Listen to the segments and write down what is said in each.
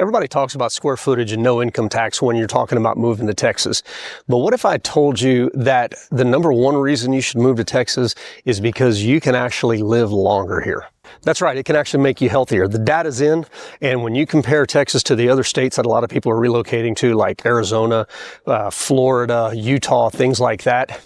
Everybody talks about square footage and no income tax when you're talking about moving to Texas. But what if I told you that the number one reason you should move to Texas is because you can actually live longer here? That's right, it can actually make you healthier. The data's in, and when you compare Texas to the other states that a lot of people are relocating to, like Arizona, Florida, Utah, things like that,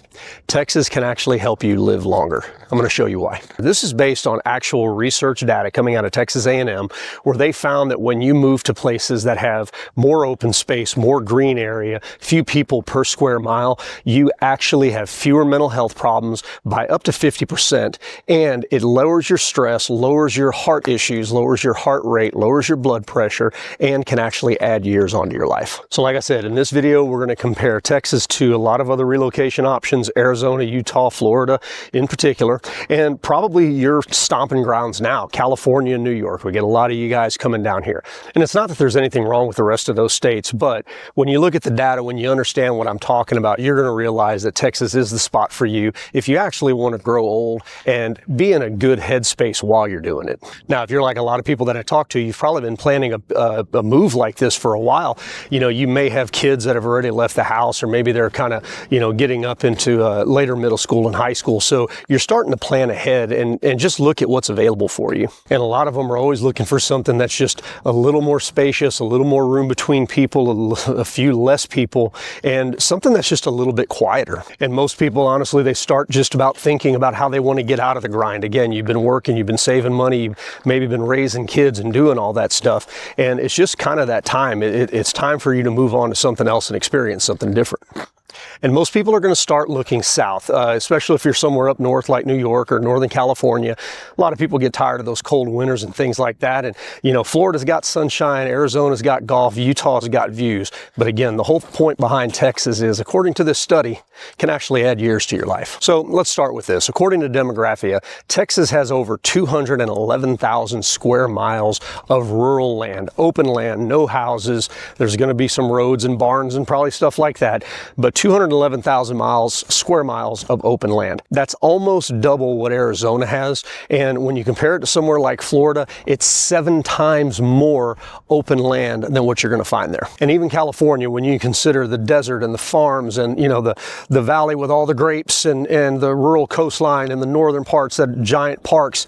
Texas can actually help you live longer. I'm going to show you why. This is based on actual research data coming out of Texas A&M, where they found that when you move to places that have more open space, more green area, few people per square mile, you actually have fewer mental health problems by up to 50%, and it lowers your stress, lowers your heart issues, lowers your heart rate, lowers your blood pressure, and can actually add years onto your life. So like I said, in this video, we're going to compare Texas to a lot of other relocation options, Arizona, Utah, Florida in particular, and probably your stomping grounds now, California and New York. We get a lot of you guys coming down here. And it's not that there's anything wrong with the rest of those states, but when you look at the data, when you understand what I'm talking about, you're going to realize that Texas is the spot for you if you actually want to grow old and be in a good headspace while you're doing it. Now, if you're like a lot of people that I talk to, you've probably been planning a move like this for a while. You know, you may have kids that have already left the house, or maybe they're kind of, you know, getting up into later middle school and high school. So you're starting to plan ahead and just look at what's available for you. And a lot of them are always looking for something that's just a little more spacious, a little more room between people, a few less people, and something that's just a little bit quieter. And most people, honestly, they start just about thinking about how they want to get out of the grind. Again, you've been working, you've been saving money, you've maybe been raising kids and doing all that stuff. And it's just kind of that time. It's time for you to move on to something else and experience something different. And most people are going to start looking south, especially if you're somewhere up north like New York or Northern California. A lot of people get tired of those cold winters and things like that. And, you know, Florida's got sunshine, Arizona's got golf, Utah's got views. But again, the whole point behind Texas is, according to this study, can actually add years to your life. So let's start with this. According to Demographia, Texas has over 211,000 square miles of rural land, open land, no houses. There's going to be some roads and barns and probably stuff like that. But 211,000 square miles of open land. That's almost double what Arizona has. And when you compare it to somewhere like Florida, it's 7 times more open land than what you're going to find there. And even California, when you consider the desert and the farms and, you know, the valley with all the grapes and the rural coastline and the northern parts, that giant parks,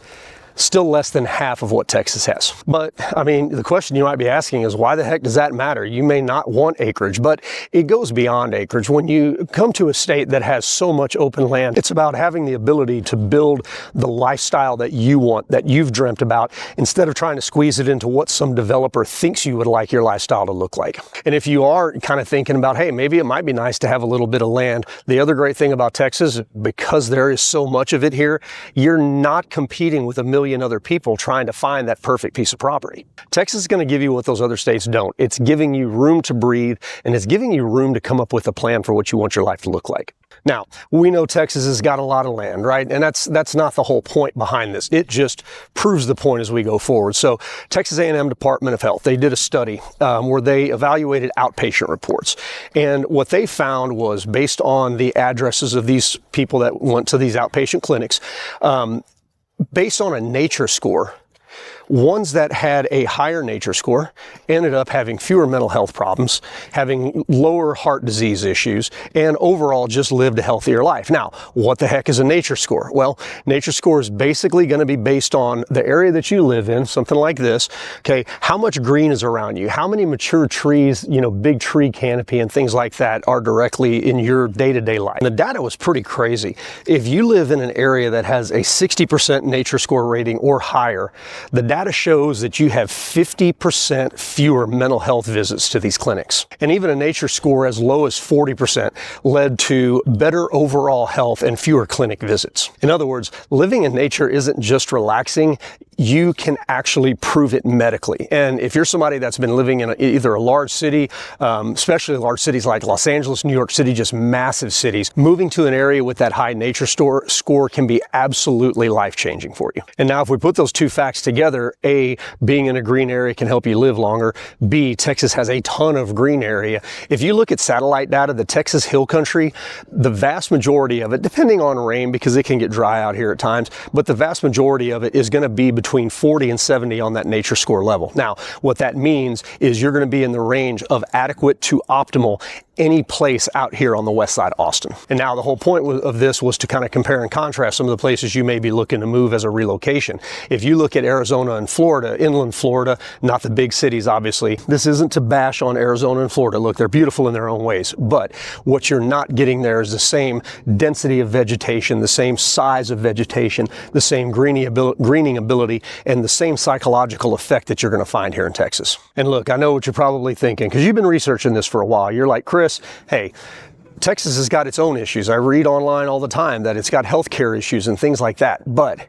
still less than half of what Texas has. But I mean, the question you might be asking is, why the heck does that matter? You may not want acreage, but it goes beyond acreage. When you come to a state that has so much open land, it's about having the ability to build the lifestyle that you want, that you've dreamt about, instead of trying to squeeze it into what some developer thinks you would like your lifestyle to look like. And if you are kind of thinking about, hey, maybe it might be nice to have a little bit of land, the other great thing about Texas, because there is so much of it here, you're not competing with a million other people trying to find that perfect piece of property. Texas is going to give you what those other states don't. It's giving you room to breathe, and it's giving you room to come up with a plan for what you want your life to look like. Now, we know Texas has got a lot of land, right? And that's not the whole point behind this. It just proves the point as we go forward. So Texas A&M Department of Health, they did a study where they evaluated outpatient reports. And what they found was, based on the addresses of these people that went to these outpatient clinics, based on a nature score, ones that had a higher nature score ended up having fewer mental health problems, having lower heart disease issues, and overall just lived a healthier life. Now, what the heck is a nature score? Well, nature score is basically going to be based on the area that you live in, something like this. Okay, how much green is around you? How many mature trees, you know, big tree canopy and things like that are directly in your day-to-day life? And the data was pretty crazy. If you live in an area that has a 60% nature score rating or higher, the data shows that you have 50% fewer mental health visits to these clinics. And even a nature score as low as 40% led to better overall health and fewer clinic visits. In other words, living in nature isn't just relaxing. You can actually prove it medically. And if you're somebody that's been living in either a large city, especially large cities like Los Angeles, New York City, just massive cities, moving to an area with that high nature score can be absolutely life-changing for you. And now if we put those two facts together, where A, being in a green area can help you live longer. B, Texas has a ton of green area. If you look at satellite data, the Texas Hill Country, the vast majority of it, depending on rain, because it can get dry out here at times, but the vast majority of it is going to be between 40 and 70 on that nature score level. Now, what that means is you're going to be in the range of adequate to optimal any place out here on the west side of Austin. And now the whole point of this was to kind of compare and contrast some of the places you may be looking to move as a relocation. If you look at Arizona and Florida, inland Florida, not the big cities, obviously, this isn't to bash on Arizona and Florida. Look, they're beautiful in their own ways, but what you're not getting there is the same density of vegetation, the same size of vegetation, the same greening ability, and the same psychological effect that you're going to find here in Texas. And look, I know what you're probably thinking, because you've been researching this for a while. You're like, Chris, hey, Texas has got its own issues. I read online all the time that it's got healthcare issues and things like that. But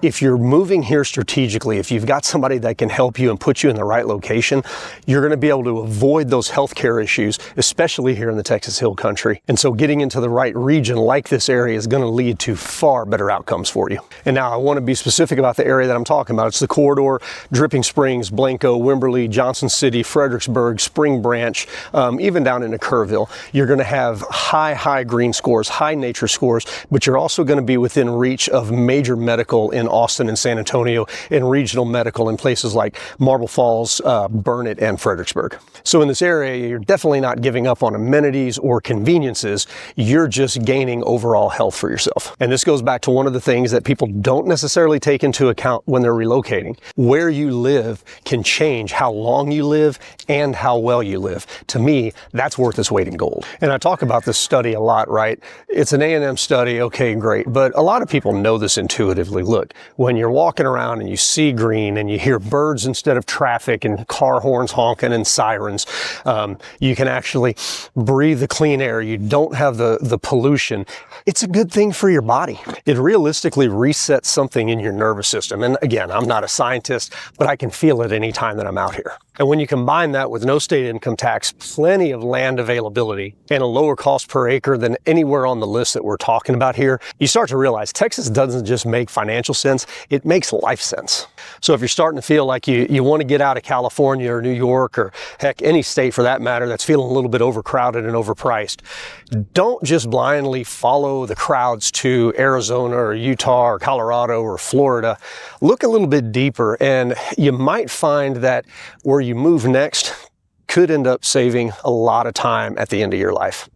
if you're moving here strategically, if you've got somebody that can help you and put you in the right location, you're going to be able to avoid those healthcare issues, especially here in the Texas Hill Country. And so getting into the right region like this area is going to lead to far better outcomes for you. And now I want to be specific about the area that I'm talking about. It's the corridor, Dripping Springs, Blanco, Wimberley, Johnson City, Fredericksburg, Spring Branch, even down into Kerrville. You're going to have high green scores, high nature scores, but you're also going to be within reach of major medical in Austin and San Antonio, and regional medical in places like Marble Falls, Burnet, and Fredericksburg. So in this area, you're definitely not giving up on amenities or conveniences. You're just gaining overall health for yourself. And this goes back to one of the things that people don't necessarily take into account when they're relocating. Where you live can change how long you live and how well you live. To me, that's worth its weight in gold. And I talk about this study a lot, right? It's an A&M study, okay, great, but a lot of people know this intuitively. Look, when you're walking around and you see green and you hear birds instead of traffic and car horns honking and sirens, you can actually breathe the clean air. You don't have the pollution. It's a good thing for your body. It realistically resets something in your nervous system. And again, I'm not a scientist, but I can feel it anytime that I'm out here. And when you combine that with no state income tax, plenty of land availability, and a lower cost per acre than anywhere on the list that we're talking about here, you start to realize Texas doesn't just make financial sense, it makes life sense. So if you're starting to feel like you want to get out of California or New York, or heck, any state for that matter that's feeling a little bit overcrowded and overpriced, don't just blindly follow the crowds to Arizona or Utah or Colorado or Florida. Look a little bit deeper, and you might find that where you move next could end up saving a lot of time at the end of your life.